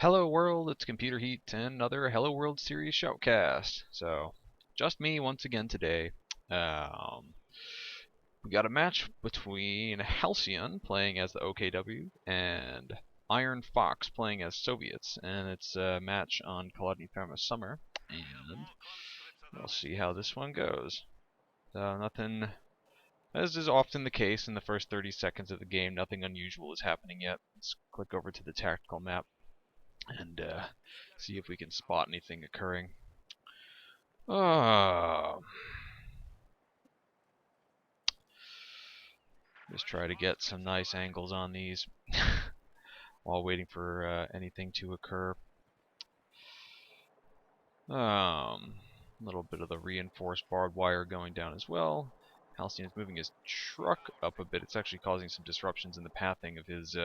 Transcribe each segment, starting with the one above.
Hello world, it's Computer Heat and another Hello World series shoutcast. So, just me once again today. Um, we got a match between Halcyon playing as the OKW and IronFox playing as Soviets, and it's a match on Kolodny Pharma Summer, and we'll see how this one goes. Nothing, as is often the case in the first 30 seconds of the game, nothing unusual is happening yet. Let's click over to the tactical map and see if we can spot anything occurring. Just try to get some nice angles on these while waiting for anything to occur. A little bit of the reinforced barbed wire going down as well. Halcyon is moving his truck up a bit. It's actually causing some disruptions in the pathing of his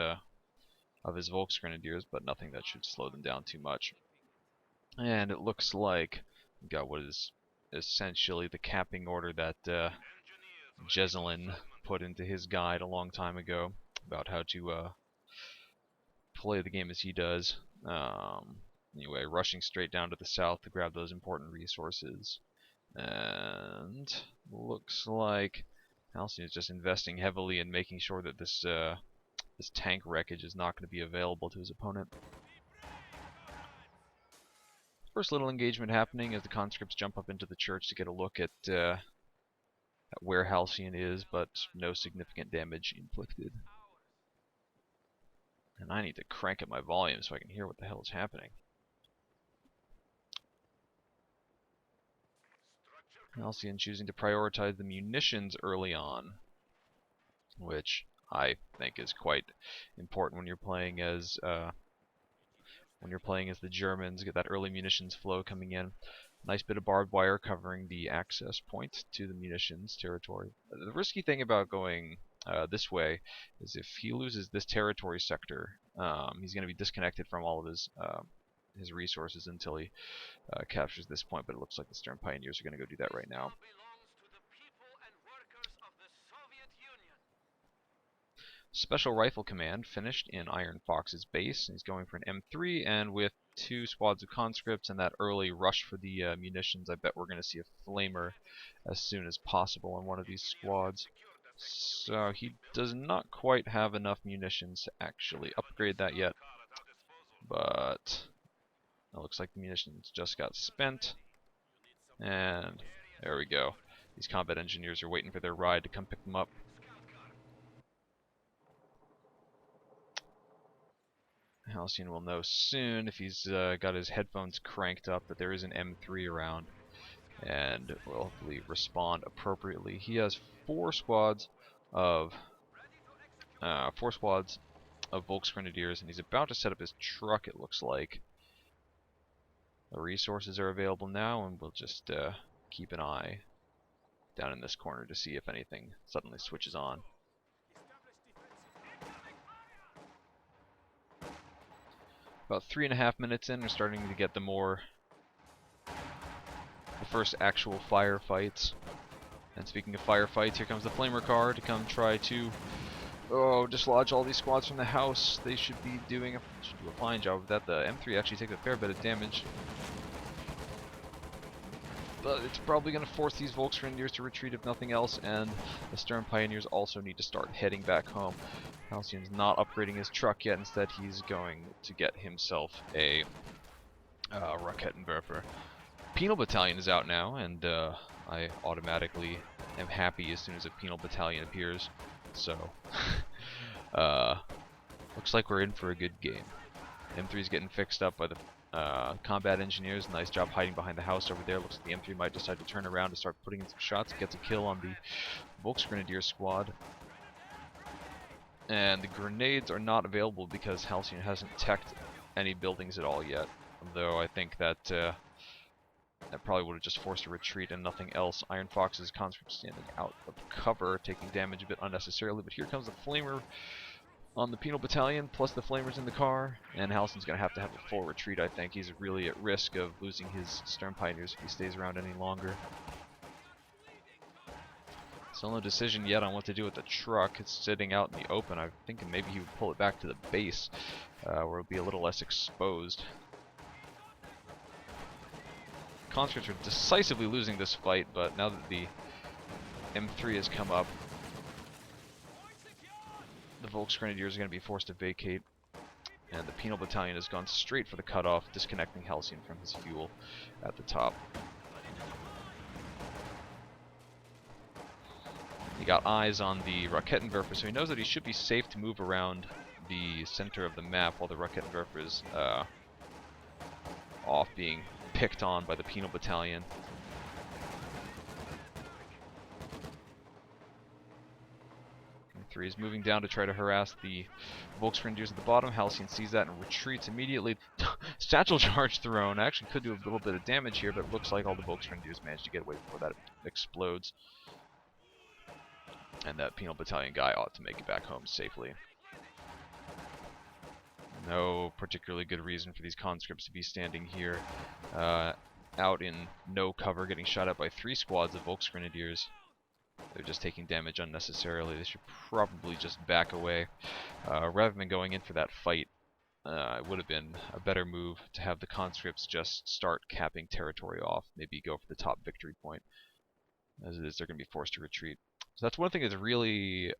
Volksgrenadiers, but nothing that should slow them down too much. And it looks like we got what is essentially the capping order that Jezelin put into his guide a long time ago about how to play the game as he does. Anyway, rushing straight down to the south to grab those important resources. And looks like Halcyon is just investing heavily in making sure that this tank wreckage is not going to be available to his opponent. First little engagement happening as the conscripts jump up into the church to get a look at where Halcyon is, but no significant damage inflicted. And I need to crank up my volume so I can hear what the hell is happening. Halcyon choosing to prioritize the munitions early on, which I think is quite important when you're playing as the Germans. Get that early munitions flow coming in. Nice bit of barbed wire covering the access point to the munitions territory. The risky thing about going this way is if he loses this territory sector, he's going to be disconnected from all of his resources until he captures this point, but it looks like the Stern Pioneers are going to go do that right now. Special Rifle Command finished in IronFox's base, and he's going for an M3, and with two squads of conscripts and that early rush for the munitions, I bet we're going to see a flamer as soon as possible in one of these squads. So he does not quite have enough munitions to actually upgrade that yet, but it looks like the munitions just got spent, and there we go. These combat engineers are waiting for their ride to come pick them up. Halcyon will know soon if he's got his headphones cranked up that there is an M3 around, and will hopefully respond appropriately. He has four squads of Volksgrenadiers, and he's about to set up his truck. It looks like the resources are available now, and we'll just keep an eye down in this corner to see if anything suddenly switches on. About 3.5 minutes in, we're starting to get the first actual firefights. And speaking of firefights, here comes the flamer car to come try to dislodge all these squads from the house. They should do a fine job of that. The M3 actually takes a fair bit of damage, but it's probably going to force these Volksgrenadiers to retreat if nothing else, and the Stern Pioneers also need to start heading back home. Halcyon's not upgrading his truck yet. Instead, he's going to get himself a Raketenwerfer. Penal Battalion is out now, and I automatically am happy as soon as a Penal Battalion appears. So, looks like we're in for a good game. M3's getting fixed up by the combat engineers. Nice job hiding behind the house over there. Looks like the M3 might decide to turn around to start putting in some shots. Gets a kill on the Volksgrenadier squad. And the grenades are not available because Halcyon hasn't teched any buildings at all yet. Though I think that that probably would have just forced a retreat and nothing else. IronFox's conscript standing out of cover, taking damage a bit unnecessarily. But here comes the flamer on the Penal Battalion, plus the flamers in the car, and Halcyon's going to have a full retreat, I think. He's really at risk of losing his Stern Pioneers if he stays around any longer. This Still no decision yet on what to do with the truck. It's sitting out in the open. I'm thinking maybe he would pull it back to the base, where it would be a little less exposed. Conscripts are decisively losing this fight, but now that the M3 has come up, the Volksgrenadiers are going to be forced to vacate, and the Penal Battalion has gone straight for the cutoff, disconnecting Halcyon from his fuel at the top. He got eyes on the Raketenwerfer, so he knows that he should be safe to move around the center of the map while the Raketenwerfer is off being picked on by the Penal Battalion. M3 is moving down to try to harass the Volksgrenadiers at the bottom. Halcyon sees that and retreats immediately. Satchel charge thrown. Actually could do a little bit of damage here, but it looks like all the Volksgrenadiers managed to get away before that explodes. And that Penal Battalion guy ought to make it back home safely. No particularly good reason for these conscripts to be standing here out in no cover, getting shot at by 3 squads of Volksgrenadiers. They're just taking damage unnecessarily. They should probably just back away. Rather than going in for that fight, it would have been a better move to have the conscripts just start capping territory off. Maybe go for the top victory point. As it is, they're going to be forced to retreat. So that's one thing that's really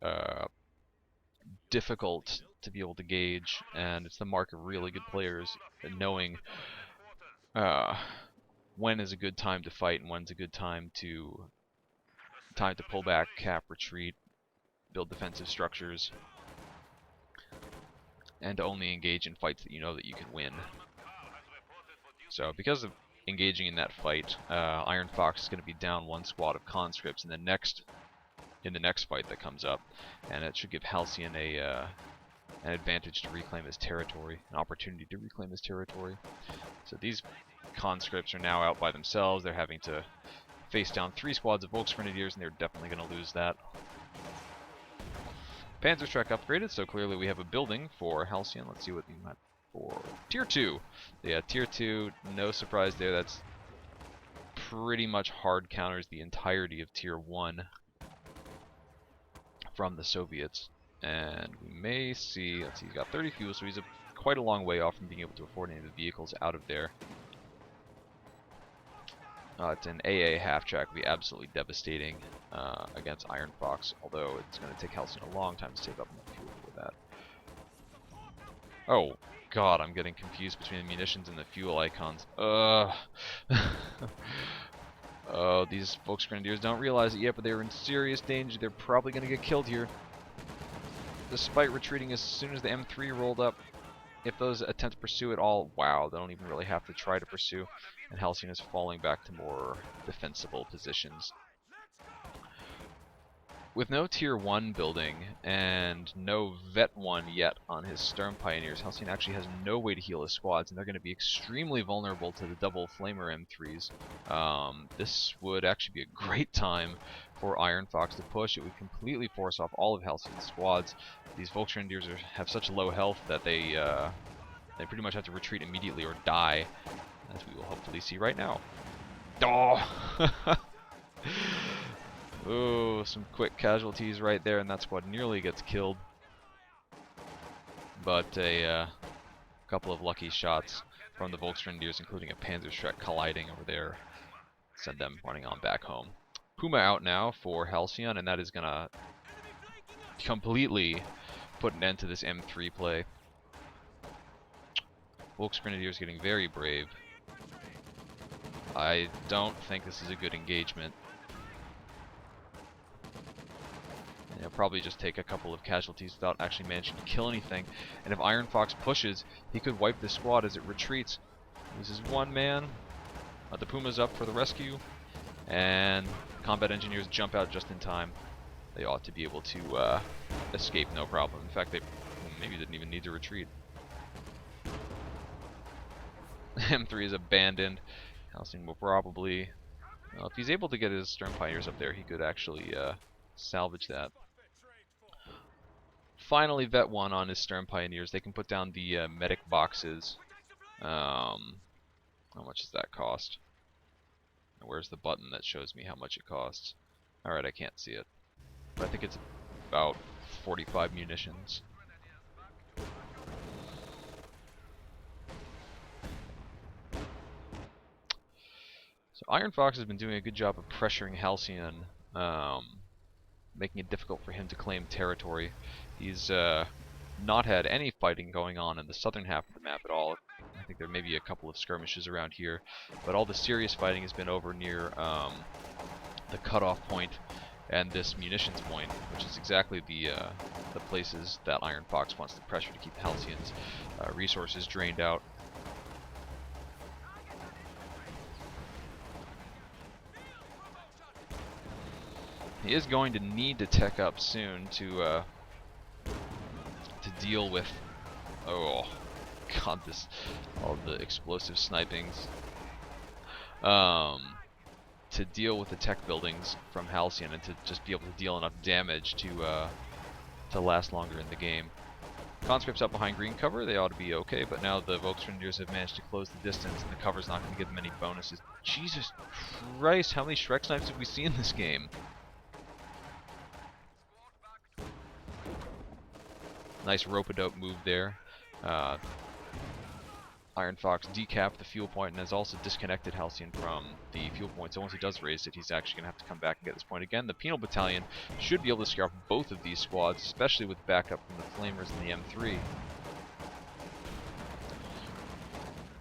difficult to be able to gauge, and it's the mark of really good players, knowing when is a good time to fight and when's a good time to pull back, cap, retreat, build defensive structures, and to only engage in fights that you know that you can win. So because of engaging in that fight, IronFox is going to be down 1 squad of conscripts in the next fight that comes up, and it should give Halcyon an advantage to reclaim his territory, an opportunity to reclaim his territory. So these conscripts are now out by themselves. They're having to face down 3 squads of Volksgrenadiers, and they're definitely going to lose that. Panzerschreck upgraded, so clearly we have a building for Halcyon. Let's see what we might for Tier 2. Yeah, Tier 2, no surprise there. That's pretty much hard counters the entirety of Tier 1 from the Soviets. And we may see, let's see, he's got 30 fuel, so he's quite a long way off from being able to afford any of the vehicles out of there. It's an AA half-track, would be absolutely devastating against IronFox, although it's going to take Halcyon a long time to save up enough fuel for that. Oh, God, I'm getting confused between the munitions and the fuel icons. Oh, these Volksgrenadiers don't realize it yet, but they're in serious danger. They're probably going to get killed here. Despite retreating as soon as the M3 rolled up, if those attempt to pursue at all, wow, they don't even really have to try to pursue. And Halcyon is falling back to more defensible positions. With no Tier 1 building and no Vet 1 yet on his Sturm Pioneers, Halcyon actually has no way to heal his squads, and they're going to be extremely vulnerable to the double Flamer M3s. This would actually be a great time for IronFox to push. It would completely force off all of Halcyon's squads. These Volksgrenadiers have such low health that they pretty much have to retreat immediately or die, as we will hopefully see right now. Oh! Ooh, some quick casualties right there, and that squad nearly gets killed. But a couple of lucky shots from the Volksgrenadiers, including a Panzerschreck colliding over there, send them running on back home. Puma out now for Halcyon, and that is going to completely put an end to this M3 play. Volksgrenadiers getting very brave. I don't think this is a good engagement. He'll probably just take a couple of casualties without actually managing to kill anything. And if IronFox pushes, he could wipe the squad as it retreats. This is 1 man. The Puma's up for the rescue. And combat engineers jump out just in time. They ought to be able to escape no problem. In fact, they maybe didn't even need to retreat. M3 is abandoned. Halcyon will probably... Well, if he's able to get his Sturm Pioneers up there, he could actually salvage that. Finally, Vet 1 on his Sturm Pioneers. They can put down the medic boxes. How much does that cost? Where's the button that shows me how much it costs? Alright, I can't see it. but I think it's about 45 munitions. So IronFox has been doing a good job of pressuring Halcyon, making it difficult for him to claim territory. He's not had any fighting going on in the southern half of the map at all. I think there may be a couple of skirmishes around here, but all the serious fighting has been over near the cutoff point and this munitions point, which is exactly the places that IronFox wants to pressure to keep Halcyon's resources drained out. He is going to need to tech up soon to deal with, oh god, this, all the explosive snipings. To deal with the tech buildings from Halcyon and to just be able to deal enough damage to last longer in the game. Conscripts up behind green cover, they ought to be okay, but now the Volksgrenadiers have managed to close the distance and the cover's not going to give them any bonuses. Jesus Christ, how many Shrek snipes have we seen in this game? Nice rope-a-dope move there. IronFox decapped the fuel point and has also disconnected Halcyon from the fuel point, so once he does raise it, he's actually going to have to come back and get this point again. The Penal Battalion should be able to scare off both of these squads, especially with backup from the Flamers and the M3.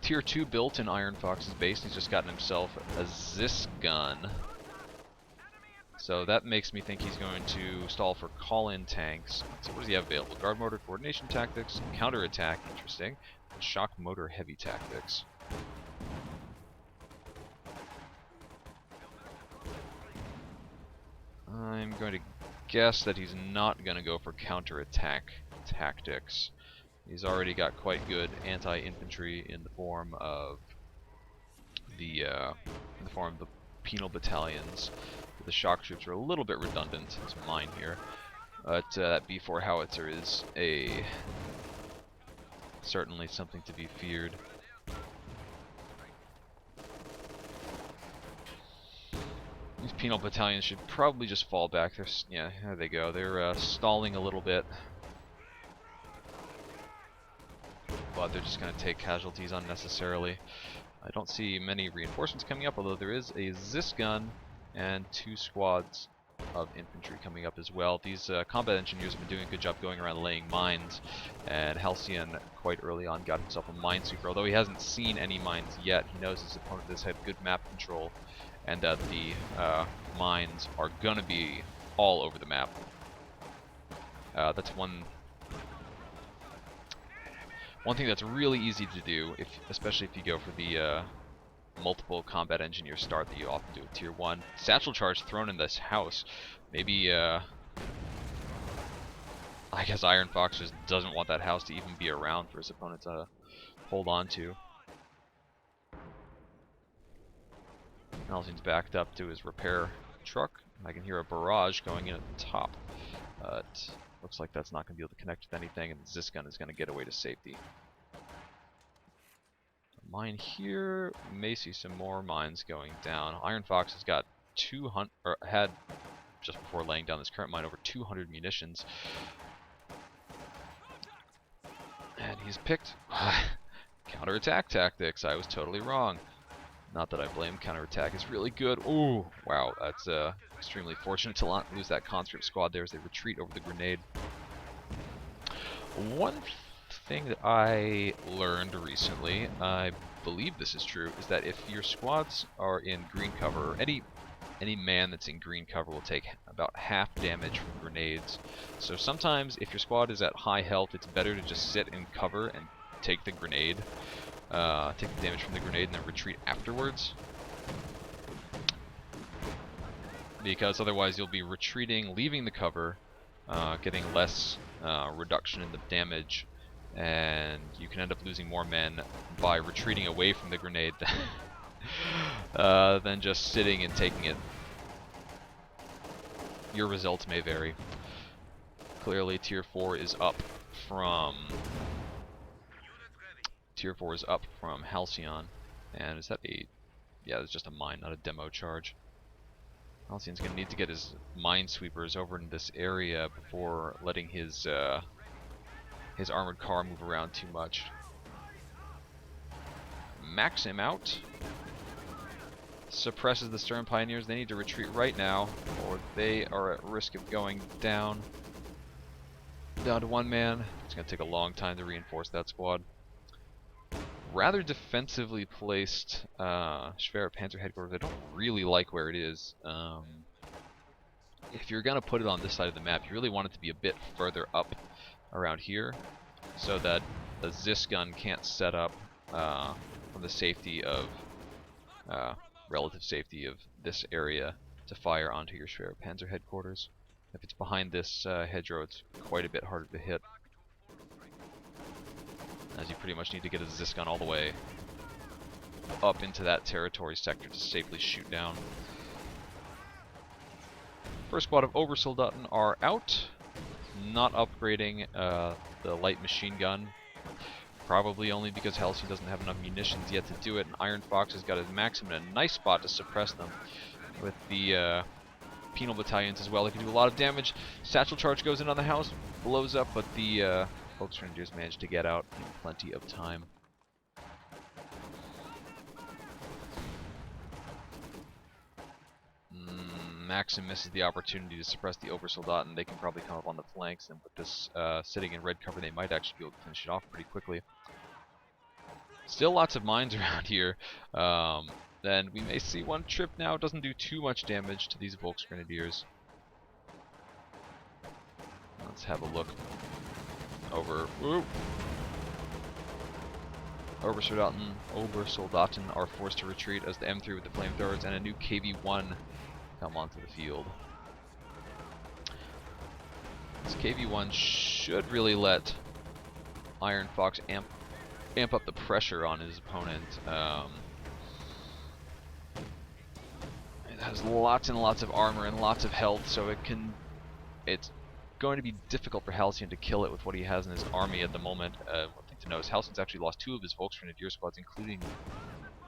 Tier 2 built in IronFox's base, he's just gotten himself a Zis gun. So that makes me think he's going to stall for call-in tanks. So what does he have available? Guard motor, coordination tactics, counterattack, interesting, and shock motor heavy tactics. I'm going to guess that he's not going to go for counterattack tactics. He's already got quite good anti-infantry in the form of the penal battalions. The shock troops are a little bit redundant. It's mine here, but that B4 howitzer is certainly something to be feared. These penal battalions should probably just fall back. Yeah, there they go. They're stalling a little bit, but they're just going to take casualties unnecessarily. I don't see many reinforcements coming up, although there is a Zis gun and 2 squads of infantry coming up as well. These combat engineers have been doing a good job going around laying mines, and Halcyon quite early on got himself a minesweeper. Although he hasn't seen any mines yet, he knows his opponent has had good map control, and that the mines are going to be all over the map. That's one thing that's really easy to do, especially if you go for the multiple combat engineer start that you often do with Tier 1. Satchel charge thrown in this house. Maybe, I guess IronFox just doesn't want that house to even be around for his opponent to hold on to. Halcyon's backed up to his repair truck. I can hear a barrage going in at the top. But looks like that's not going to be able to connect with anything, and the Zis gun is going to get away to safety. Mine here, we may see some more mines going down. IronFox has got 200, or had just before laying down this current mine, over 200 munitions, and he's picked counterattack tactics. I was totally wrong. Not that I blame counterattack. It's really good. Ooh, wow, that's extremely fortunate to lose that conscript squad there as they retreat over the grenade. One thing that I learned recently, I believe this is true, is that if your squads are in green cover, any man that's in green cover will take about half damage from grenades. So sometimes if your squad is at high health, it's better to just sit in cover and take the grenade, take the damage from the grenade and then retreat afterwards. Because otherwise you'll be retreating, leaving the cover, getting less reduction in the damage, and you can end up losing more men by retreating away from the grenade than just sitting and taking it. Your results may vary. Clearly Tier 4 is up from Halcyon, and is that a, yeah, it's just a mine, not a demo charge. Halcyon's going to need to get his minesweepers over in this area before letting his armored car move around too much. Max him out. Suppresses the Stern Pioneers. They need to retreat right now, or they are at risk of going down. Down to one man. It's going to take a long time to reinforce that squad. Rather defensively placed Schwer Panzer headquarters. I don't really like where it is. If you're going to put it on this side of the map, you really want it to be a bit further up around here, so that the Zis gun can't set up from the safety of relative safety of this area to fire onto your Schwer Panzer headquarters. If it's behind this hedgerow, it's quite a bit harder to hit, as you pretty much need to get a Zis gun all the way up into that territory sector to safely shoot down. First squad of Obersoldaten are out, not upgrading the light machine gun, probably only because Halcyon doesn't have enough munitions yet to do it, and IronFox has got his Maxim in a nice spot to suppress them with the penal battalions as well. They can do a lot of damage. Satchel charge goes in on the house, blows up, but the Volksgrenadiers managed to get out in plenty of time. Maxim misses the opportunity to suppress the Obersoldaten. They can probably come up on the flanks, and with this sitting in red cover, they might actually be able to finish it off pretty quickly. Still lots of mines around here. Then we may see one trip now. It doesn't do too much damage to these Volksgrenadiers. Let's have a look over. Obersoldaten are forced to retreat as the M3 with the flamethrowers and a new KV-1 come onto the field. This KV-1 should really let IronFox amp up the pressure on his opponent. It has lots and lots of armor and lots of health, so it's going to be difficult for Halcyon to kill it with what he has in his army at the moment. One thing to note is Halcyon's actually lost 2 of his Volksgrenadier squads, including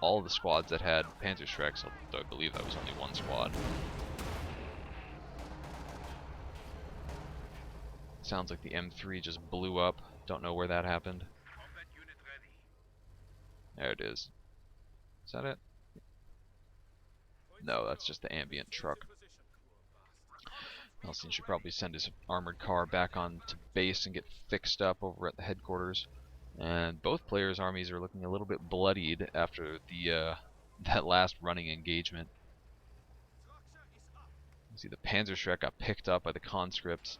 all of the squads that had Panzerschrecks, although I believe that was only 1 squad. Sounds like the M3 just blew up. Don't know where that happened. There it is. Is that it? No, that's just the ambient truck. Halcyon should probably send his armored car back on to base and get fixed up over at the headquarters. And both players' armies are looking a little bit bloodied after the that last running engagement. You see the Panzerschreck got picked up by the conscripts.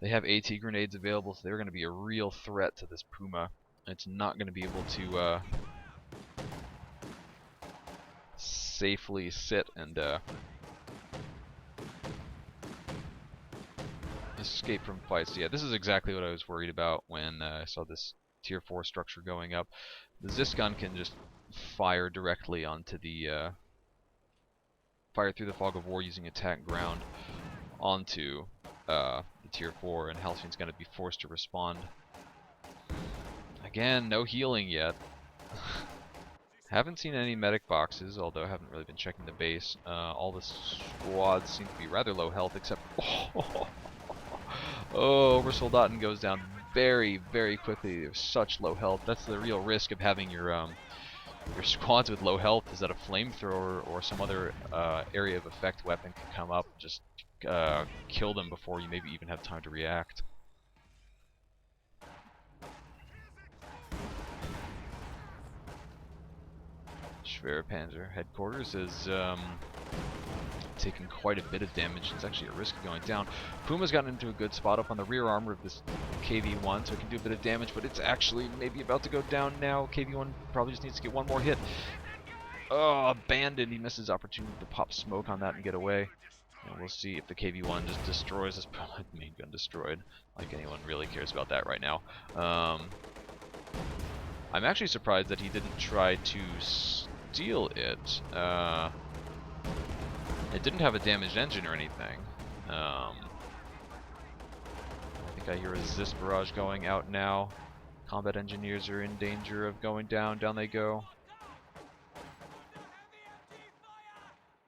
They have AT grenades available, so they're going to be a real threat to this Puma. It's not going to be able to safely sit and escape from fights. So yeah, this is exactly what I was worried about when I saw this Tier 4 structure going up. The Zis gun can just fire directly onto the fire through the fog of war using attack ground onto the Tier 4, and Halcyon's going to be forced to respond. Again, no healing yet. Haven't seen any medic boxes, although I haven't really been checking the base. All the squads seem to be rather low health, except... Oh, Obersoldaten goes down very, very quickly. They're such low health. That's the real risk of having your squads with low health, is that a flamethrower or some other area of effect weapon can come up and just kill them before you maybe even have time to react. Schwer Panzer headquarters is taking quite a bit of damage. It's actually at risk of going down. Puma's gotten into a good spot up on the rear armor of this KV-1, so it can do a bit of damage, but it's actually maybe about to go down now. KV-1 probably just needs to get one more hit. Oh, abandoned. He misses opportunity to pop smoke on that and get away. And we'll see if the KV-1 just destroys this. Main gun destroyed. Like anyone really cares about that right now. I'm actually surprised that he didn't try to steal it. It didn't have a damaged engine or anything. I think I hear a Zis barrage going out now. Combat engineers are in danger of going down. Down they go.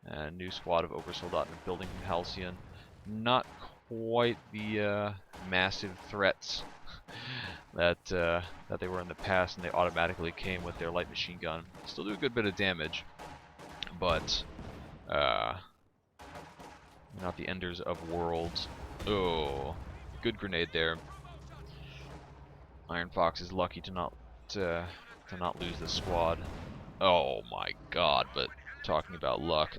And new squad of Oversoldaten building from Halcyon. Not quite the massive threats that they were in the past, and they automatically came with their light machine gun. Still do a good bit of damage, but not the enders of worlds. Oh, good grenade there. IronFox is lucky to not lose the squad. Oh my god, but talking about luck.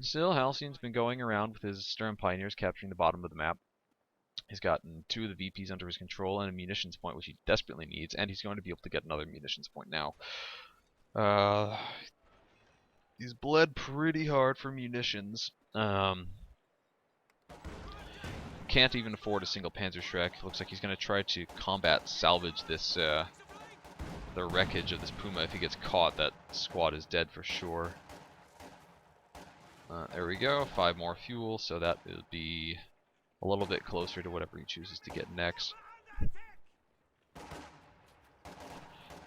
Still, Halcyon's been going around with his Stern Pioneers capturing the bottom of the map. He's gotten 2 of the VPs under his control and a munitions point, which he desperately needs, and he's going to be able to get another munitions point now. He's bled pretty hard for munitions. Can't even afford a single Panzerschreck. Looks like he's going to try to combat salvage this the wreckage of this Puma. If he gets caught, that squad is dead for sure. There we go, 5 more fuel, so that will be a little bit closer to whatever he chooses to get next.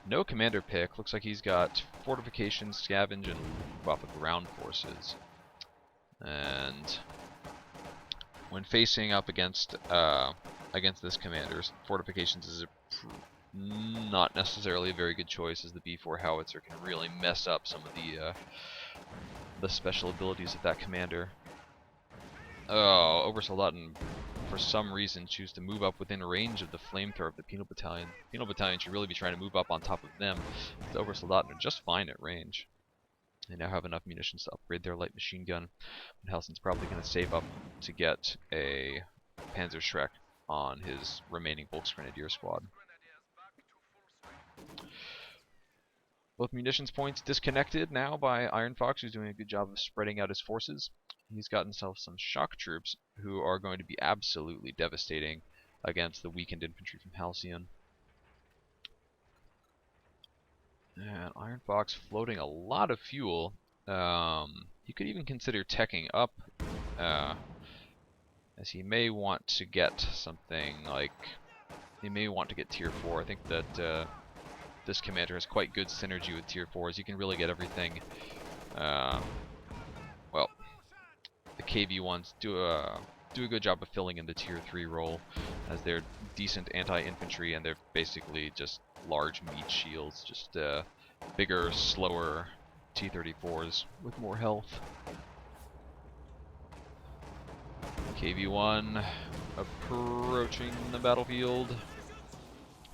No commander pick. Looks like he's got fortifications, scavenge, and buff of ground forces. And when facing up against this commander, fortifications is not necessarily a very good choice, as the B4 howitzer can really mess up some of the special abilities of that commander. Oh, Oversoldaten, for some reason, choose to move up within range of the flamethrower of the Penal Battalion. Penal Battalion should really be trying to move up on top of them. The Oversoldaten are just fine at range. They now have enough munitions to upgrade their light machine gun. And Helson's probably going to save up to get a Panzerschreck on his remaining Volksgrenadier squad. Both munitions points disconnected now by IronFox, who's doing a good job of spreading out his forces. He's got himself some shock troops who are going to be absolutely devastating against the weakened infantry from Halcyon. And IronFox floating a lot of fuel. You could even consider teching up, as he may want to get something like, he may want to get tier 4. I think that this commander has quite good synergy with tier 4s. You can really get everything. Well, the KV1s do a good job of filling in the tier 3 role, as they're decent anti-infantry and they're basically just large meat shields, just bigger, slower T-34s with more health. KV1 approaching the battlefield.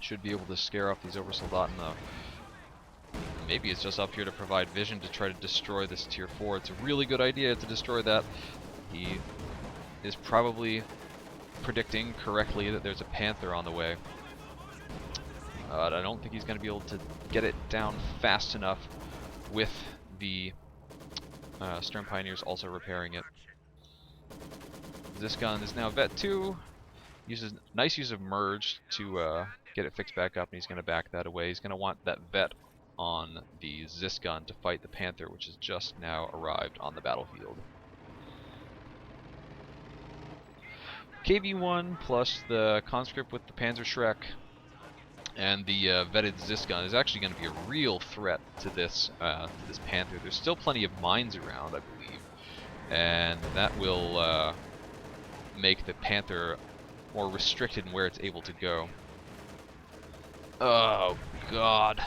Should be able to scare off these Oversoldaten though. Maybe it's just up here to provide vision to try to destroy this tier 4. It's a really good idea to destroy that. He is probably predicting correctly that there's a Panther on the way. But I don't think he's going to be able to get it down fast enough with the Stern Pioneers also repairing it. This gun is now Vet 2. Uses nice use of merge to get it fixed back up, and he's going to back that away. He's going to want that Vet on the Zis gun to fight the Panther, which has just now arrived on the battlefield. KV1 plus the conscript with the Panzerschreck and the vetted Zis gun is actually going to be a real threat to this Panther. There's still plenty of mines around, I believe, and that will make the Panther more restricted in where it's able to go. Oh god.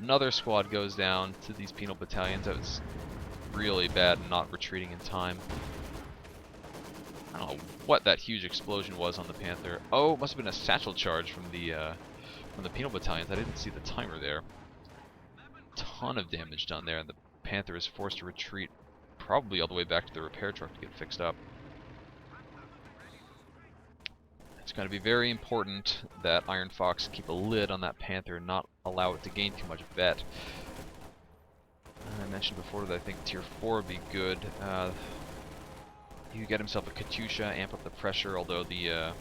Another squad goes down to these penal battalions. That was really bad and not retreating in time. I don't know what that huge explosion was on the Panther. Oh, it must have been a satchel charge from the penal battalions. I didn't see the timer there. Ton of damage done there, and the Panther is forced to retreat probably all the way back to the repair truck to get fixed up. It's going to be very important that IronFox keep a lid on that Panther and not allow it to gain too much vet. I mentioned before that I think tier 4 would be good. He could get himself a Katyusha, amp up the pressure, although the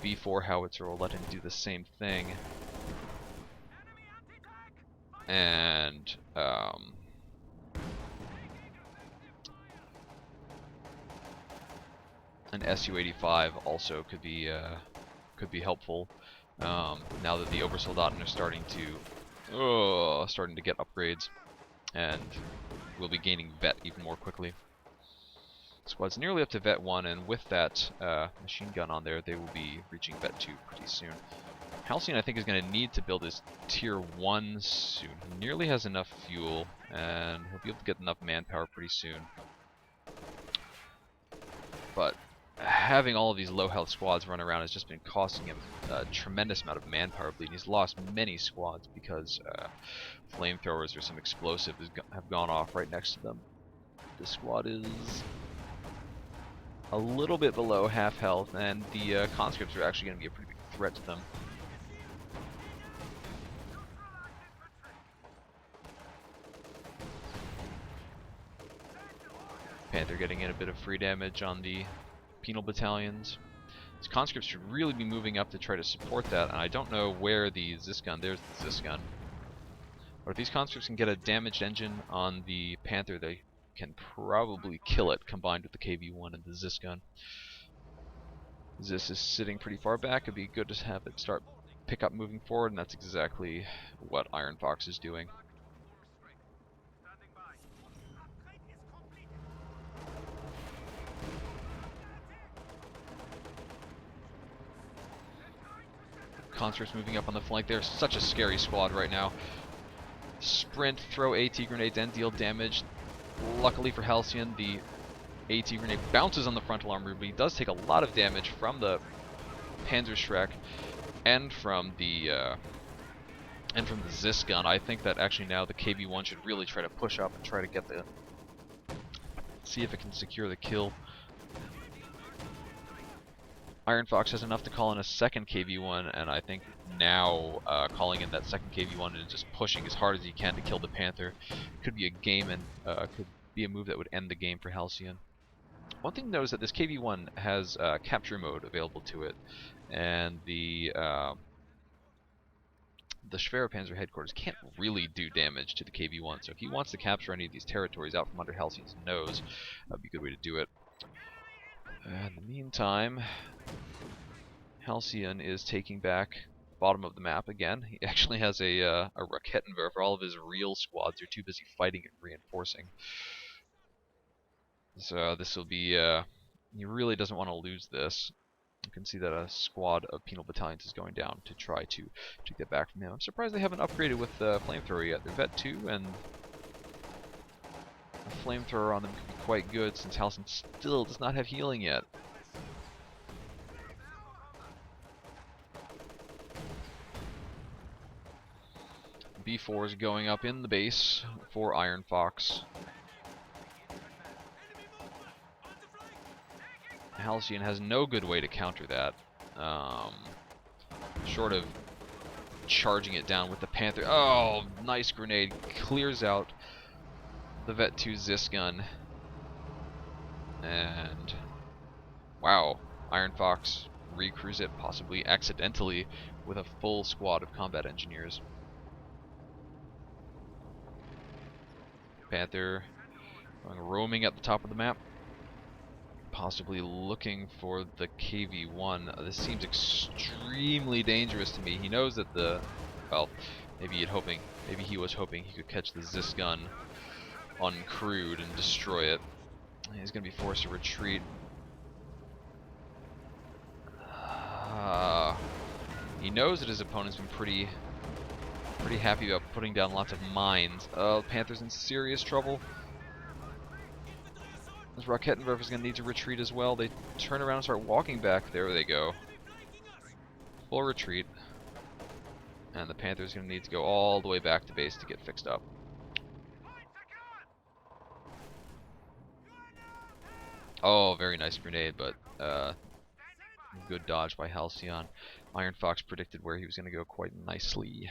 V4 howitzer will let him do the same thing. And an Su-85 also could be helpful. Now that the Obersoldaten are starting to get upgrades, and we'll be gaining vet even more quickly. Squad's nearly up to vet 1, and with that machine gun on there, they will be reaching vet 2 pretty soon. Halcyon, I think, is going to need to build his tier 1 soon. He nearly has enough fuel, and he'll be able to get enough manpower pretty soon. But having all of these low health squads run around has just been costing him a tremendous amount of manpower bleed. He's lost many squads because flamethrowers or some explosive have gone off right next to them. This squad is a little bit below half health, and the conscripts are actually going to be a pretty big threat to them. Panther getting in a bit of free damage on the penal battalions. These conscripts should really be moving up to try to support that, and I don't know where the Zisgun, there's the Zisgun. But if these conscripts can get a damaged engine on the Panther, they can probably kill it combined with the KV-1 and the Zisgun. Zis is sitting pretty far back. It'd be good to have it pick up moving forward, and that's exactly what IronFox is doing. Conscripts moving up on the flank. They're such a scary squad right now. Sprint, throw AT grenades, and deal damage. Luckily for Halcyon, the AT grenade bounces on the frontal armor, but he does take a lot of damage from the Panzerschreck and from the Zisgun. I think that actually now the KB-1 should really try to push up and try to get see if it can secure the kill. IronFox has enough to call in a second KV-1, and I think now calling in that second KV-1 and just pushing as hard as he can to kill the Panther could be a game, and could be a move that would end the game for Halcyon. One thing to note is that this KV-1 has capture mode available to it, and the Schwerpanzer headquarters can't really do damage to the KV-1, so if he wants to capture any of these territories out from under Halcyon's nose, that would be a good way to do it. In the meantime, Halcyon is taking back the bottom of the map again. He actually has a Raketenwerfer. All of his real squads are too busy fighting and reinforcing. So this will be, he really doesn't want to lose this. You can see that a squad of penal battalions is going down to try to take that back from him. I'm surprised they haven't upgraded with flamethrower yet. They're vet 2, and a flamethrower on them could be quite good since Halcyon still does not have healing yet. B4 is going up in the base for IronFox. Halcyon has no good way to counter that, short of charging it down with the Panther. Oh, nice grenade. Clears out the Vet 2 Zisgun. And wow, IronFox recruits it, possibly accidentally, with a full squad of combat engineers. Panther going roaming at the top of the map, possibly looking for the KV-1. This seems extremely dangerous to me. He knows that well, maybe he was hoping he could catch the Zisgun uncrewed and destroy it. He's going to be forced to retreat. He knows that his opponent's been pretty happy about putting down lots of mines. Oh, Panther's in serious trouble. This Raketenwerfer's going to need to retreat as well. They turn around and start walking back. There they go. Full retreat. And the Panther's going to need to go all the way back to base to get fixed up. Oh, very nice grenade, but good dodge by Halcyon. IronFox predicted where he was going to go quite nicely.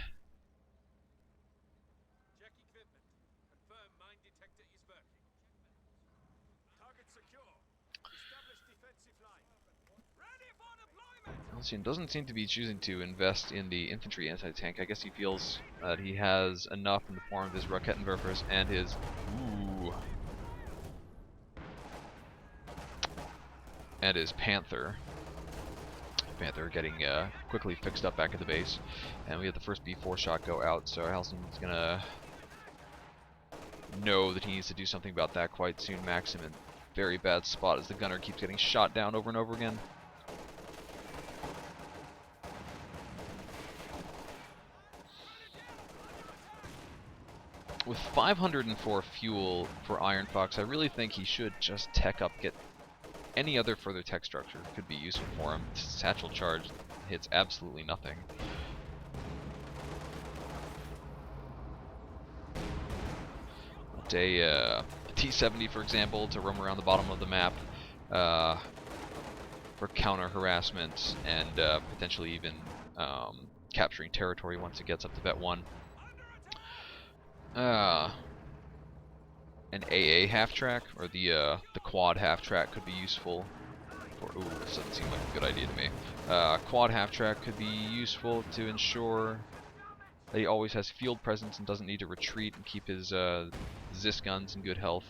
Halcyon doesn't seem to be choosing to invest in the infantry anti-tank. I guess he feels that he has enough in the form of his Raketenwerfers and his Panther. Panther getting quickly fixed up back at the base. And we have the first B4 shot go out, so Halcyon's gonna know that he needs to do something about that quite soon. Maxim in very bad spot as the gunner keeps getting shot down over and over again. With 504 fuel for IronFox, I really think he should just tech up, get any other further tech structure could be useful for him. Satchel charge hits absolutely nothing. A T-70, for example, to roam around the bottom of the map for counter harassment and potentially even capturing territory once it gets up to Bet 1. An AA half-track, or the quad half-track could be useful. Ooh, this doesn't seem like a good idea to me. Quad half-track could be useful to ensure that he always has field presence and doesn't need to retreat and keep his Zis guns in good health.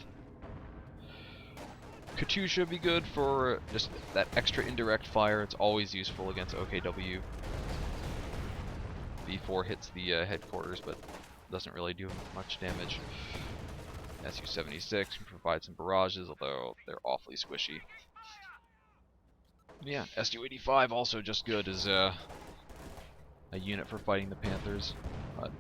COH2 should be good for just that extra indirect fire. It's always useful against OKW. V4 hits the headquarters, but doesn't really do much damage. Su-76 can provide some barrages, although they're awfully squishy. Yeah, Su-85 also just good as a unit for fighting the Panthers. But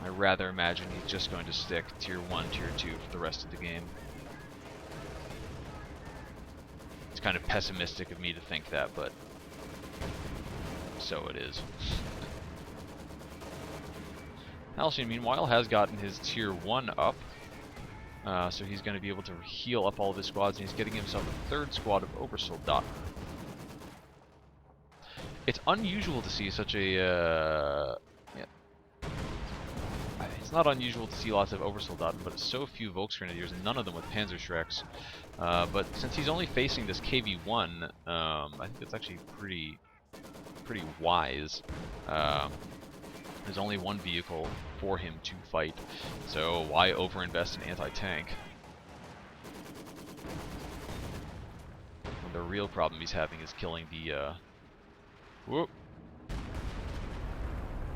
I rather imagine he's just going to stick Tier 1, Tier 2 for the rest of the game. It's kind of pessimistic of me to think that, but so it is. Halcyon, meanwhile, has gotten his Tier 1 up. So he's going to be able to heal up all of his squads, and he's getting himself a third squad of Obersoldaten. It's unusual to see such a... It's not unusual to see lots of Obersoldaten, but so few Volksgrenadiers, and none of them with Panzerschrecks. But since he's only facing this KV-1, I think it's actually pretty wise. There's only one vehicle for him to fight, so why overinvest in anti-tank? The real problem he's having is killing the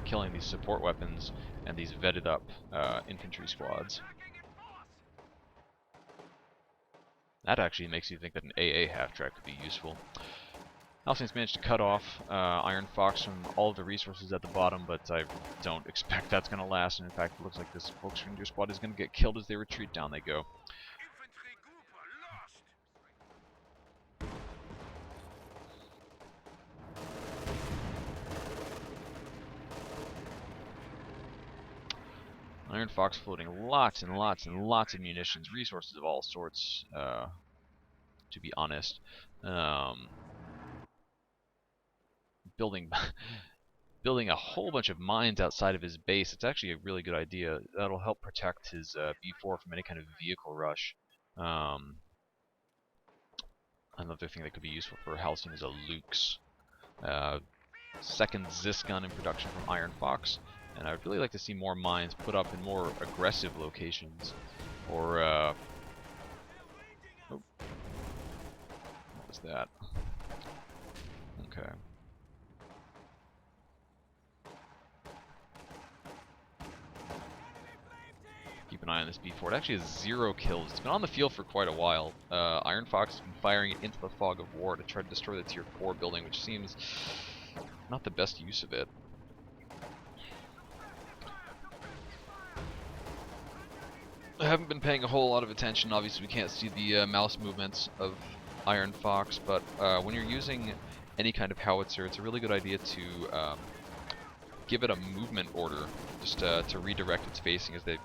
killing these support weapons and these vetted up infantry squads. That actually makes you think that an AA half-track could be useful. Halcyon's managed to cut off IronFox from all of the resources at the bottom, but I don't expect that's going to last, and in fact it looks like this Volksgrenadier squad is going to get killed as they retreat. Down they go. IronFox floating lots and lots and lots of munitions, resources of all sorts, to be honest. Building a whole bunch of mines outside of his base. It's actually a really good idea. That'll help protect his B4 from any kind of vehicle rush. Another thing that could be useful for Halcyon is a Lux. Second Zis gun in production from IronFox. And I would really like to see more mines put up in more aggressive locations. Or, oh. What was that? Okay. Keep an eye on this B4. It actually has 0 kills. It's been on the field for quite a while. IronFox has been firing it into the fog of war to try to destroy the Tier 4 building, which seems not the best use of it. I haven't been paying a whole lot of attention. Obviously, we can't see the mouse movements of IronFox, but when you're using any kind of howitzer, it's a really good idea to give it a movement order, just to redirect its facing, as the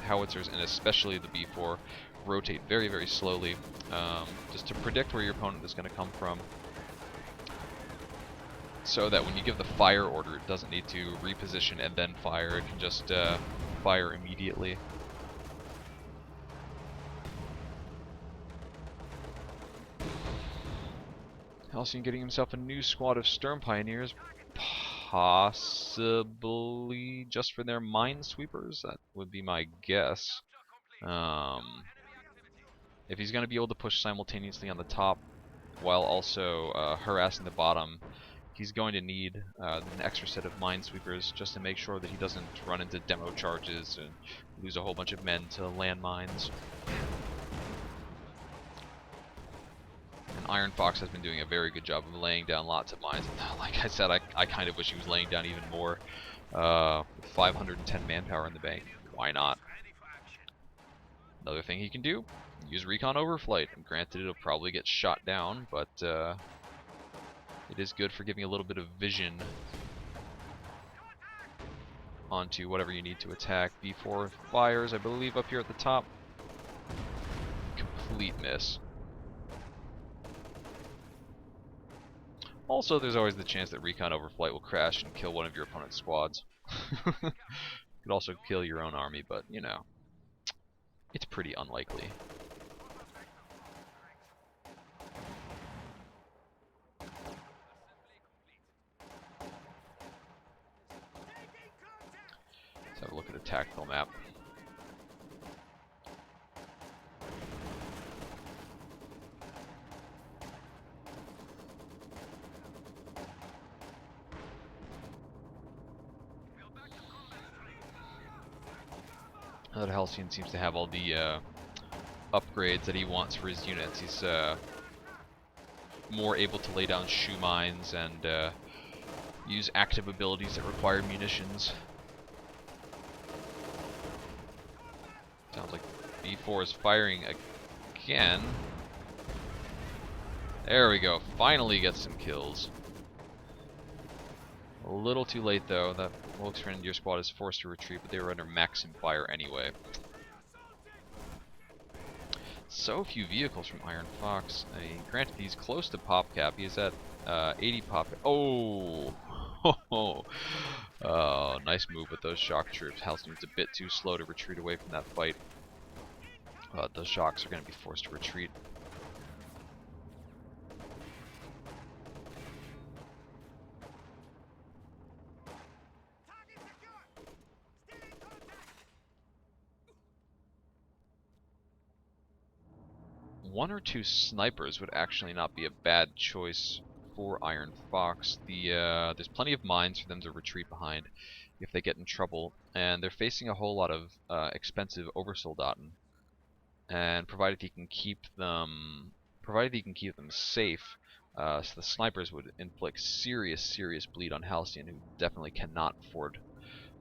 howitzers, and especially the B4, rotate very, very slowly, just to predict where your opponent is going to come from, so that when you give the fire order, it doesn't need to reposition and then fire. It can just fire immediately. Halcyon getting himself a new squad of Sturm Pioneers, possibly just for their minesweepers. That would be my guess. if he's going to be able to push simultaneously on the top while also harassing the bottom, he's going to need an extra set of minesweepers just to make sure that he doesn't run into demo charges and lose a whole bunch of men to landmines. And IronFox has been doing a very good job of laying down lots of mines. Like I said, I kind of wish he was laying down even more. 510 manpower in the bank. Why not? Another thing he can do, use recon overflight. And granted, it'll probably get shot down, but it is good for giving a little bit of vision onto whatever you need to attack. B4 fires, I believe, up here at the top. Complete miss. Also, there's always the chance that recon overflight will crash and kill one of your opponent's squads. Could also kill your own army, but, you know, it's pretty unlikely. Let's have a look at a tactical map. That Halcyon seems to have all the upgrades that he wants for his units. He's more able to lay down shoe mines and use active abilities that require munitions. Sounds like B4 is firing again. There we go. Finally gets some kills. A little too late though. That Wilkes Grenadier squad is forced to retreat, but they were under maximum fire anyway. So few vehicles from IronFox. I mean, granted, he's close to pop cap. He's at 80 pop. Oh, oh, nice move with those shock troops. Halcyon's a bit too slow to retreat away from that fight. Those shocks are going to be forced to retreat. One or two snipers would actually not be a bad choice for IronFox. There's plenty of mines for them to retreat behind if they get in trouble, and they're facing a whole lot of expensive oversoldaten. And provided he can keep them safe, so the snipers would inflict serious bleed on Halcyon, who definitely cannot afford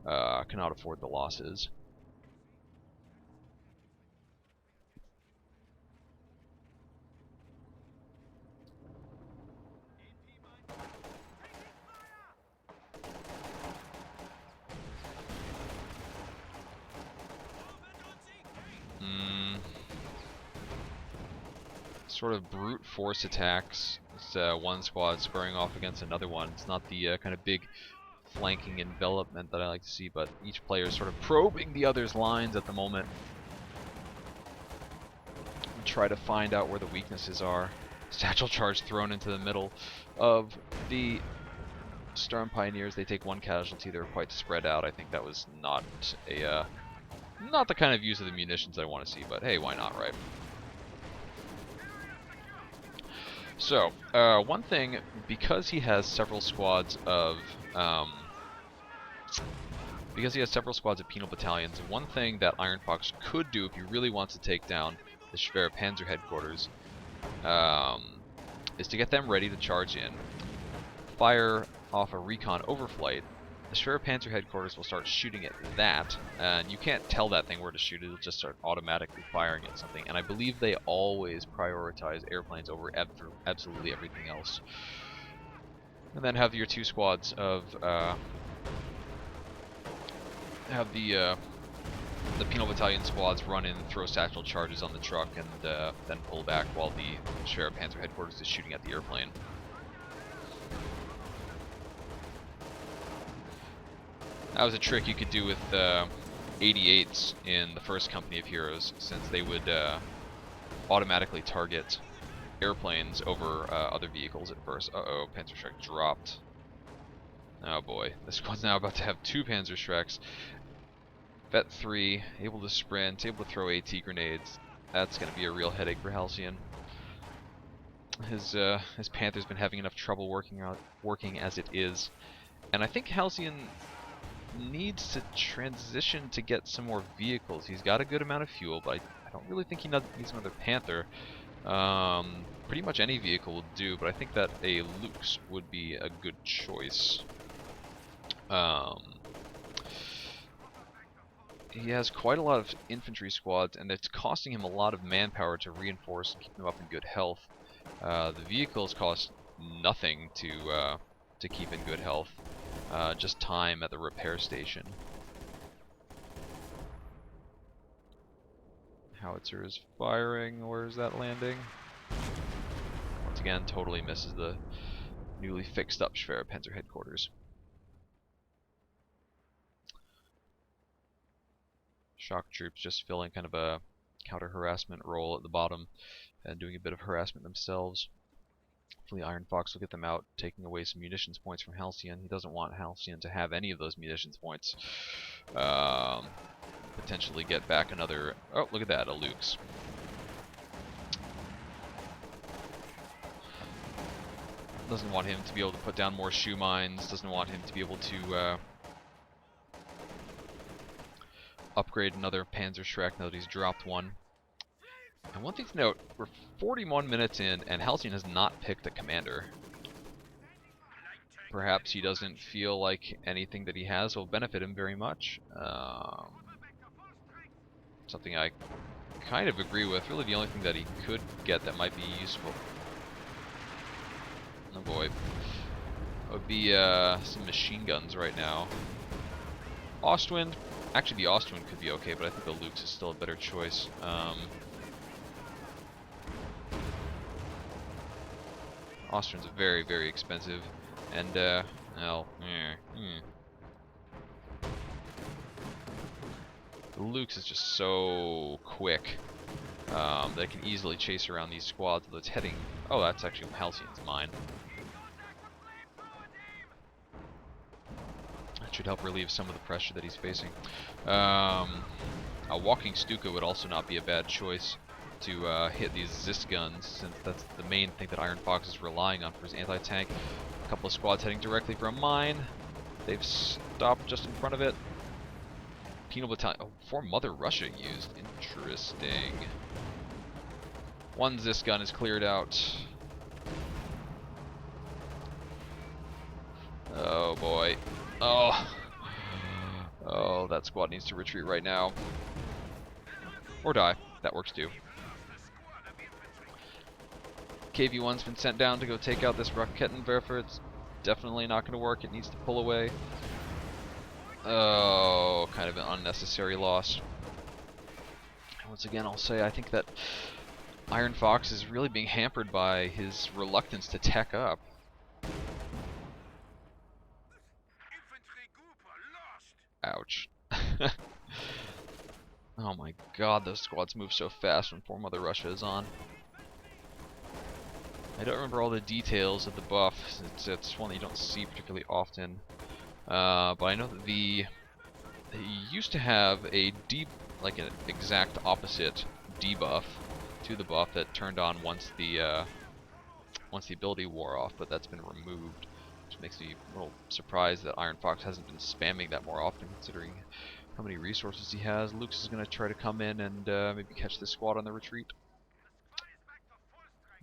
the losses. Sort of brute force attacks. It's one squad squaring off against another one. It's not the kind of big flanking envelopment that I like to see, but each player is sort of probing the other's lines at the moment and try to find out where the weaknesses are. Satchel charge thrown into the middle of the Storm Pioneers. They take one casualty. They're quite spread out. I think that was not the kind of use of the munitions I want to see, but hey, why not, right? So, one thing, because he has several squads of penal battalions, one thing that IronFox could do if he really wants to take down the Schwer Panzer headquarters is to get them ready to charge in, fire off a recon overflight. The Schwer Panzer headquarters will start shooting at that, and you can't tell that thing where to shoot. It'll just start automatically firing at something. And I believe they always prioritize airplanes over absolutely everything else. And then have your two squads of the penal battalion squads run in and throw satchel charges on the truck, and then pull back while the Schwer Panzer headquarters is shooting at the airplane. That was a trick you could do with 88s in the first Company of Heroes, since they would automatically target airplanes over other vehicles at first. Uh-oh, Panzer Shrek dropped. Oh boy, this squad's now about to have two Panzer Shreks. Vet 3, able to sprint, able to throw AT grenades. That's going to be a real headache for Halcyon. His Panther's been having enough trouble working as it is, and I think Halcyon needs to transition to get some more vehicles. He's got a good amount of fuel, but I don't really think he needs another Panther. Pretty much any vehicle will do, but I think that a Lux would be a good choice. He has quite a lot of infantry squads, and it's costing him a lot of manpower to reinforce and keep him up in good health. The vehicles cost nothing to keep in good health, just time at the repair station. Howitzer is firing. Where is that landing? Once again, totally misses the newly fixed up Panzer headquarters. Shock troops just filling kind of a counter-harassment role at the bottom and doing a bit of harassment themselves. Hopefully IronFox will get them out, taking away some munitions points from Halcyon. He doesn't want Halcyon to have any of those munitions points. Potentially get back another... Oh, look at that, a Lux. Doesn't want him to be able to put down more shoe mines. Doesn't want him to be able to upgrade another Panzerschreck now that he's dropped one. And one thing to note, we're 41 minutes in and Halcyon has not picked a commander. Perhaps he doesn't feel like anything that he has will benefit him very much. Something I kind of agree with. Really the only thing that he could get that might be useful. Oh boy. Would be some machine guns right now. Ostwind. Actually, the Ostwind could be okay, but I think the Lux is still a better choice. Ostwind's very, very expensive, and well, the Lux is just so quick that it can easily chase around these squads that's heading. Oh, that's actually Halcyon's mine. That should help relieve some of the pressure that he's facing. A walking Stuka would also not be a bad choice to hit these Zis guns, since that's the main thing that IronFox is relying on for his anti-tank. A couple of squads heading directly for a mine. They've stopped just in front of it. Penal Battalion. Oh, 4 Mother Russia used. Interesting. One Zis gun is cleared out. Oh boy. Oh. Oh, that squad needs to retreat right now. Or die. That works too. KV-1's been sent down to go take out this Rakettenwerfer. It's definitely not going to work. It needs to pull away. Oh, kind of an unnecessary loss. Once again, I'll say I think that IronFox is really being hampered by his reluctance to tech up. Ouch. Oh my god, those squads move so fast when 4 Mother Russia is on. I don't remember all the details of the buff. It's one that you don't see particularly often. But I know that they used to have like an exact opposite debuff to the buff that turned on once the ability wore off, but that's been removed, which makes me a little surprised that IronFox hasn't been spamming that more often, considering how many resources he has. Lux is going to try to come in and maybe catch this squad on the retreat.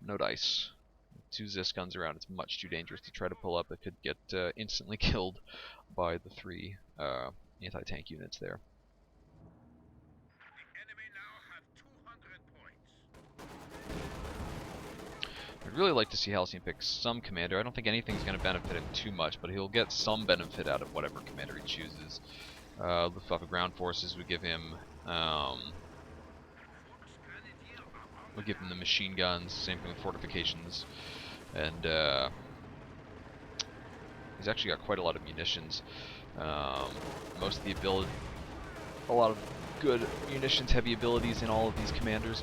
No dice. 2 Zis guns around, it's much too dangerous to try to pull up. It could get instantly killed by the 3 anti-tank units there. I'd really like to see Halcyon pick some commander. I don't think anything's going to benefit him too much, but he'll get some benefit out of whatever commander he chooses. Luftwaffe ground forces would give him the machine guns, same thing with fortifications, and he's actually got quite a lot of munitions. Most of the ability, a lot of good munitions-heavy abilities in all of these commanders.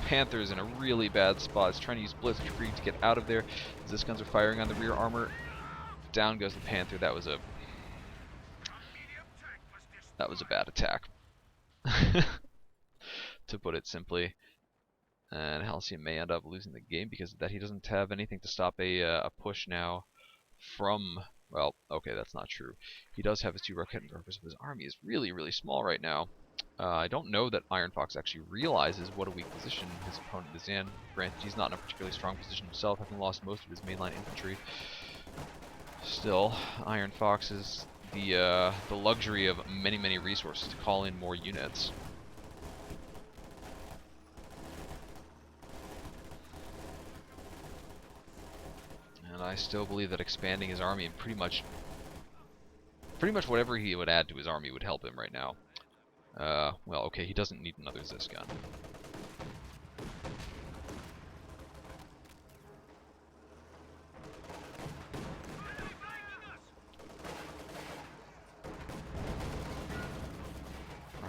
Panther's in a really bad spot. He's trying to use Blitzkrieg to get out of there. Zis guns are firing on the rear armor. Down goes the Panther. That was a bad attack. to put it simply. And Halcyon may end up losing the game because of that. He doesn't have anything to stop a push now from... Well, okay, that's not true. He does have his 2 rocket inverters, but his army is really, really small right now. I don't know that IronFox actually realizes what a weak position his opponent is in. Granted, he's not in a particularly strong position himself, having lost most of his mainline infantry. Still, IronFox is the luxury of many, many resources to call in more units. And I still believe that expanding his army and pretty much whatever he would add to his army would help him right now. Well, okay, he doesn't need another Zis gun.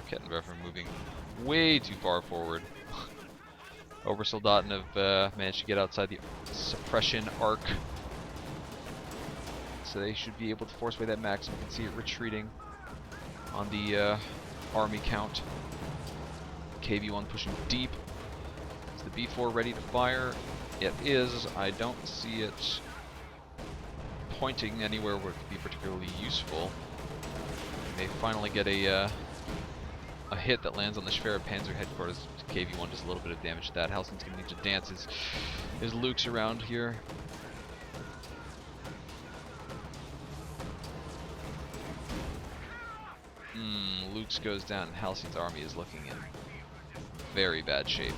Kettenwerfer moving way too far forward. Obersoldaten have managed to get outside the suppression arc, so they should be able to force away that maximum. You can see it retreating on the army count. KV-1 pushing deep. Is the B4 ready to fire? It is. I don't see it pointing anywhere where it could be particularly useful. They finally get a hit that lands on the Schwerer Panzer headquarters. KV-1 does a little bit of damage to that. Halcyon's going to need to dance his Lukes around here. Lukes goes down, and Halcyon's army is looking in very bad shape.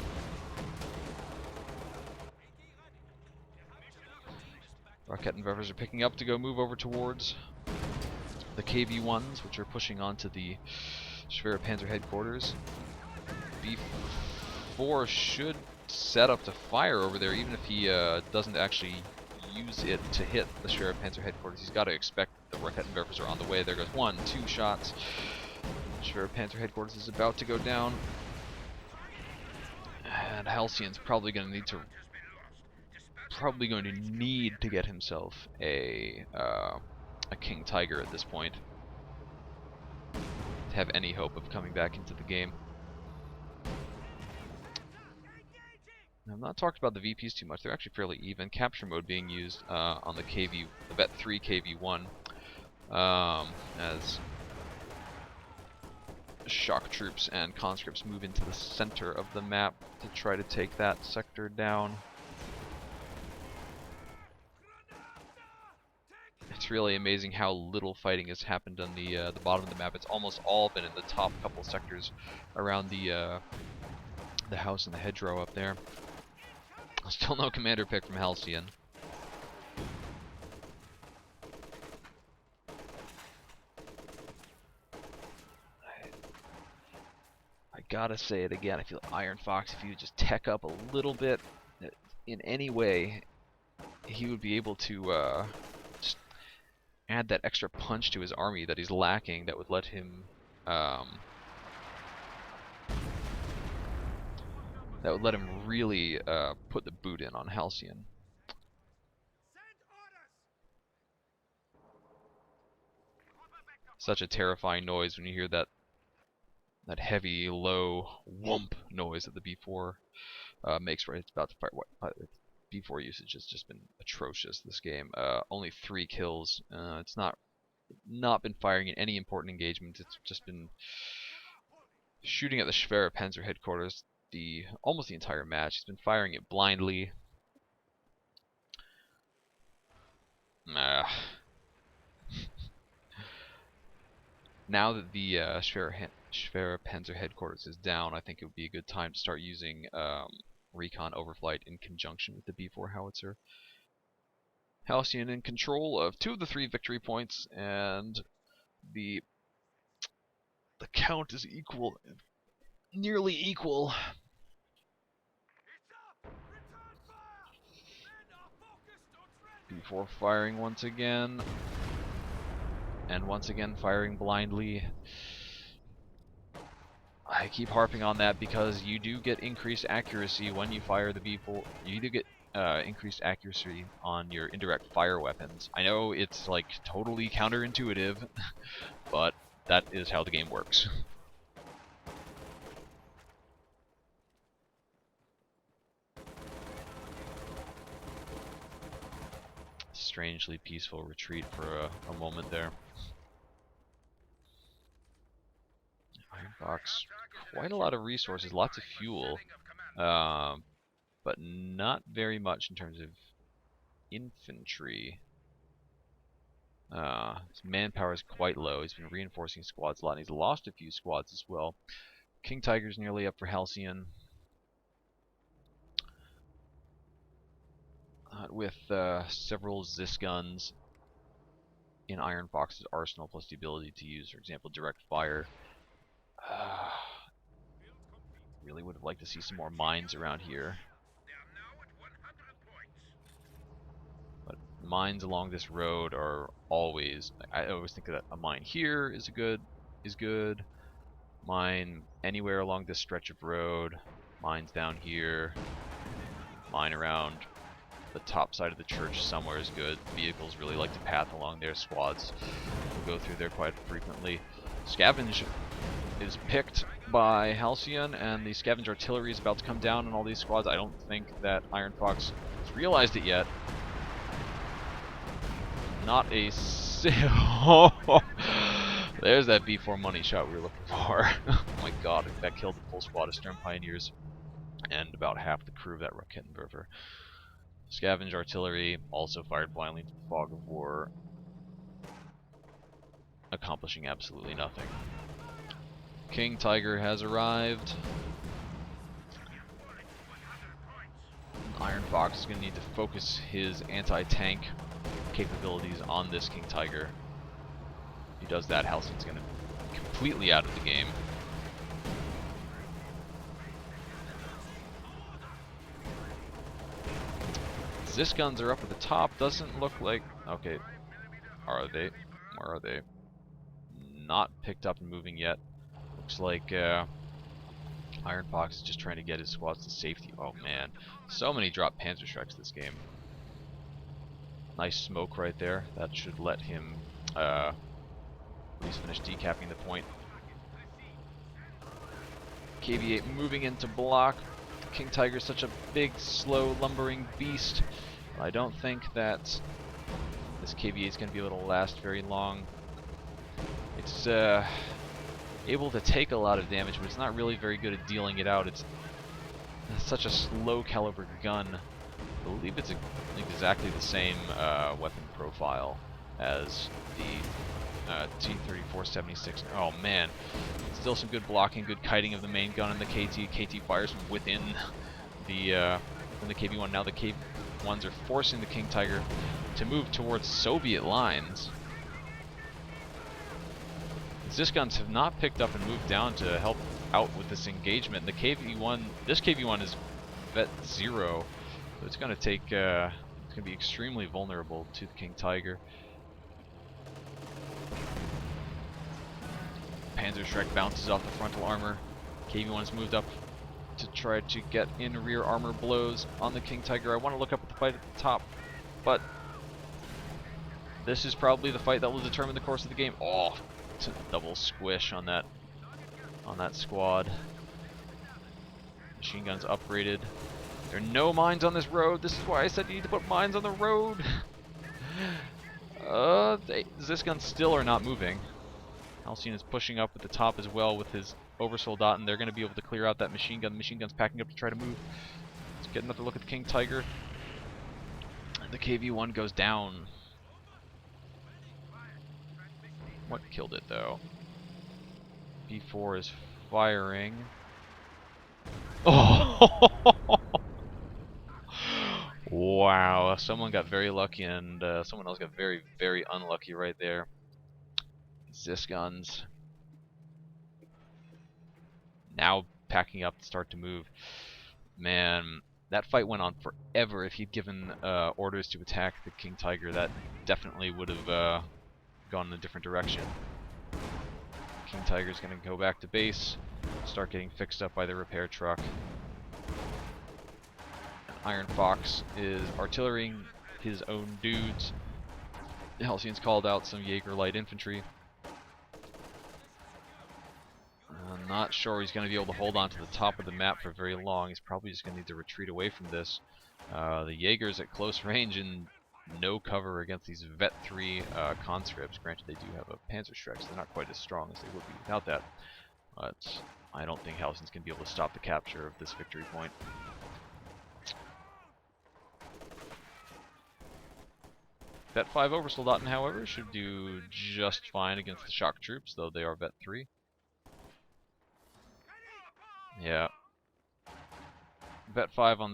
Rakettenwerfers are picking up to go move over towards the KV-1s, which are pushing onto the Schwerer Panzer headquarters. B4 should set up to fire over there, even if he doesn't actually use it to hit the Schwerer Panzer headquarters. He's got to expect that the Rakettenwerfers are on the way. There goes 1, 2 shots. Schwerer Panzer headquarters is about to go down. And Halcyon's probably going to need to get himself a King Tiger at this point to have any hope of coming back into the game. I've not talked about the VPs too much. They're actually fairly even. Capture mode being used on the Bet 3 KV-1 as shock troops and conscripts move into the center of the map to try to take that sector down. It's really amazing how little fighting has happened on the bottom of the map. It's almost all been in the top couple sectors around the house and the hedgerow up there. Still no commander pick from Halcyon. I gotta say it again. I feel IronFox, if he would just tech up a little bit in any way, he would be able to just add that extra punch to his army that he's lacking. That would let him really put the boot in on Halcyon. Such a terrifying noise when you hear that heavy, low whoomp noise that the B4 makes right. It's about to fire. B4 usage has just been atrocious this game. Only 3 kills. It's not been firing in any important engagement. It's just been shooting at the Schwerer Panzer headquarters almost the entire match. He's been firing it blindly. Now that the Schwerer Panzer headquarters is down, I think it would be a good time to start using recon overflight in conjunction with the B4 howitzer. Halcyon in control of 2 of the 3 victory points, and the count is equal, nearly equal. B4 firing once again, and once again firing blindly. I keep harping on that because you do get increased accuracy when you fire the B4. You do get increased accuracy on your indirect fire weapons. I know it's like totally counterintuitive, but that is how the game works. strangely peaceful retreat for a moment there. IronFox, quite a lot of resources, lots of fuel, but not very much in terms of infantry. His manpower is quite low. He's been reinforcing squads a lot, and he's lost a few squads as well. King Tiger's nearly up for Halcyon. With several Zis guns in IronFox's arsenal, plus the ability to use, for example, direct fire. Really would have liked to see some more mines around here. But mines along this road are always, I always think that a mine here is good. Mine anywhere along this stretch of road. Mines down here. Mine around the top side of the church somewhere is good. Vehicles really like to path along there. Squads will go through there quite frequently. Scavenge is picked by Halcyon, and the Scavenge artillery is about to come down on all these squads. I don't think that IronFox has realized it yet. Not a There's that B4 money shot we were looking for. Oh my god, that killed the full squad of Stern Pioneers and about half the crew of that Rakettenwerfer. Scavenge artillery also fired blindly into the fog of war, accomplishing absolutely nothing. King Tiger has arrived. IronFox is going to need to focus his anti-tank capabilities on this King Tiger. If he does that, Halcyon's going to be completely out of the game. Zis guns are up at the top. Doesn't look like... Okay. Are they? Where are they? Not picked up and moving yet. Looks like IronFox is just trying to get his squads to safety. Oh man. So many drop Panzerschrecks this game. Nice smoke right there. That should let him at least finish decapping the point. KV-8 moving into block. King Tiger is such a big, slow, lumbering beast. I don't think that this KV-8 is going to be able to last very long. It's able to take a lot of damage, but it's not really very good at dealing it out. It's such a slow caliber gun. I believe it's exactly the same weapon profile as the T-34-76. Oh man, still some good blocking, good kiting of the main gun and the KT. KT fires from within the KV-1. Now the KV-1s are forcing the King Tiger to move towards Soviet lines. Zis guns have not picked up and moved down to help out with this engagement. The KV-1, this KV-1 is vet 0, so it's going to take, it's going to be extremely vulnerable to the King Tiger. Panzerschreck bounces off the frontal armor. KV-1's moved up to try to get in rear armor blows on the King Tiger. I want to look up at the fight at the top, but this is probably the fight that will determine the course of the game. Oh, it's a double squish on that squad. Machine guns upgraded. There are no mines on this road. This is why I said you need to put mines on the road. Zis guns still are not moving. Halcyon is pushing up at the top as well with his Oversoldat, and they're going to be able to clear out that machine gun. The machine gun's packing up to try to move. Let's get another look at the King Tiger. And the KV-1 goes down. What killed it, though? B4 is firing. Oh! Wow, someone got very lucky, and someone else got very, very unlucky right there. Zis guns now packing up to start to move. Man, that fight went on forever. If he'd given orders to attack the King Tiger, that definitely would have gone in a different direction. King Tiger's going to go back to base, start getting fixed up by the repair truck. And IronFox is artillerying his own dudes. Halcyon's called out some Jaeger light infantry. I'm not sure he's going to be able to hold on to the top of the map for very long. He's probably just going to need to retreat away from this. The Jaegers at close range, and no cover against these Vet 3 conscripts. Granted, they do have a Panzerschreck, so they're not quite as strong as they would be without that. But I don't think Halcyon's going to be able to stop the capture of this victory point. Vet 5 Oversoldaten, however, should do just fine against the shock troops, though they are Vet 3. Yeah. Vet 5 on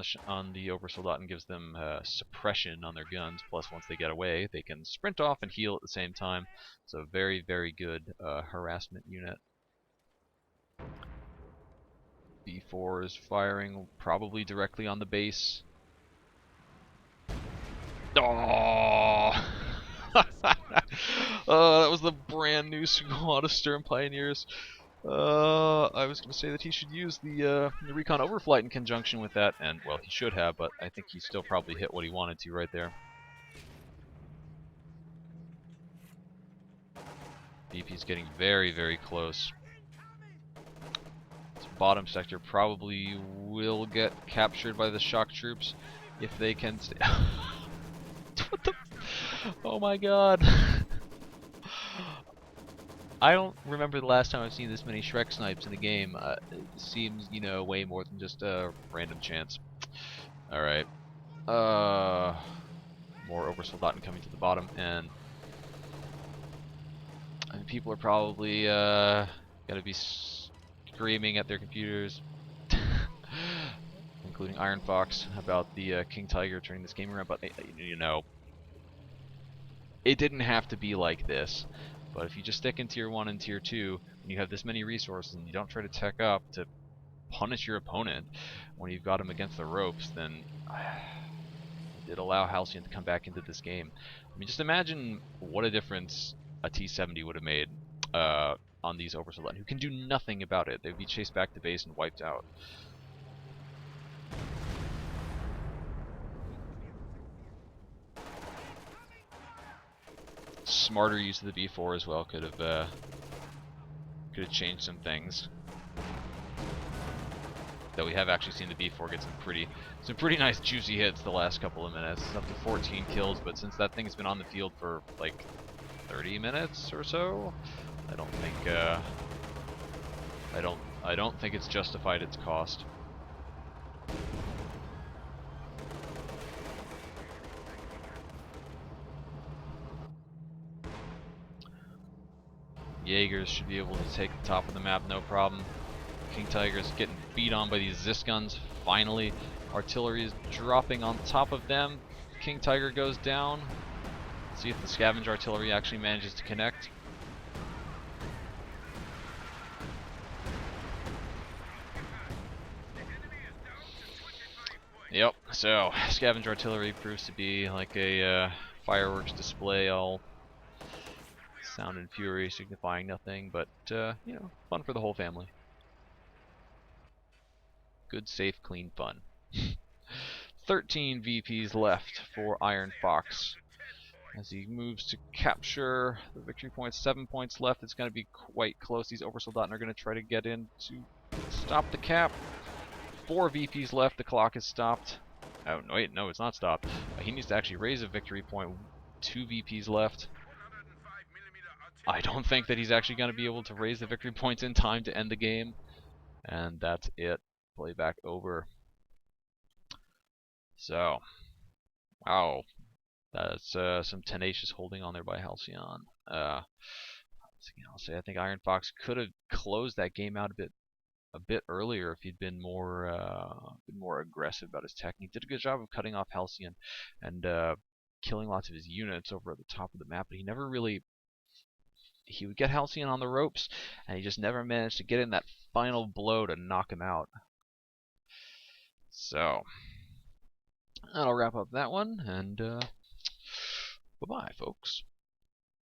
the Oversoldaten gives them suppression on their guns, plus once they get away, they can sprint off and heal at the same time. So very, very good harassment unit. B4 is firing probably directly on the base. Oh! That was the brand new squad of Stern Pioneers. I was going to say that he should use the Recon Overflight in conjunction with that, and, well, he should have, but I think he still probably hit what he wanted to right there. VP's getting very, very close. This bottom sector probably will get captured by the shock troops if they can stay. What the? Oh my god. I don't remember the last time I've seen this many Shrek snipes in a game. It seems, you know, way more than just a random chance. Alright. More Oversoldaten coming to the bottom, and people are probably gonna be screaming at their computers, including IronFox, about the King Tiger turning this game around, but you know, it didn't have to be like this. But if you just stick in Tier 1 and Tier 2, and you have this many resources, and you don't try to tech up to punish your opponent when you've got him against the ropes, then it allow Halcyon to come back into this game. I mean, just imagine what a difference a T-70 would have made on these Oversoldaten, who can do nothing about it. They'd be chased back to base and wiped out. Smarter use of the B4 as well could have changed some things. Though we have actually seen the B4 get some pretty nice juicy hits the last couple of minutes. It's up to 14 kills, but since that thing's been on the field for like 30 minutes or so, I don't think I don't think it's justified its cost. Jaegers should be able to take the top of the map, no problem. King Tiger's getting beat on by these Zis guns. Finally, artillery is dropping on top of them. King Tiger goes down. Let's see if the scavenger artillery actually manages to connect. Yep, so scavenger artillery proves to be like a fireworks display, all sound and fury signifying nothing, but you know, fun for the whole family. Good, safe, clean fun. 13 VPs left for IronFox as he moves to capture the victory points. 7 points left. It's going to be quite close. These Oversoldaten are going to try to get in to stop the cap. 4 VPs left. The clock is stopped. Oh, no, wait, no, it's not stopped. He needs to actually raise a victory point. 2 VPs left. I don't think that he's actually going to be able to raise the victory points in time to end the game. And that's it. Playback over. So, wow. That's some tenacious holding on there by Halcyon. I'll say I think IronFox could have closed that game out a bit earlier if he'd been more aggressive about his tech. He did a good job of cutting off Halcyon and killing lots of his units over at the top of the map, but he never really. He would get Halcyon on the ropes, and he just never managed to get in that final blow to knock him out. So, that'll wrap up that one, and bye-bye, folks.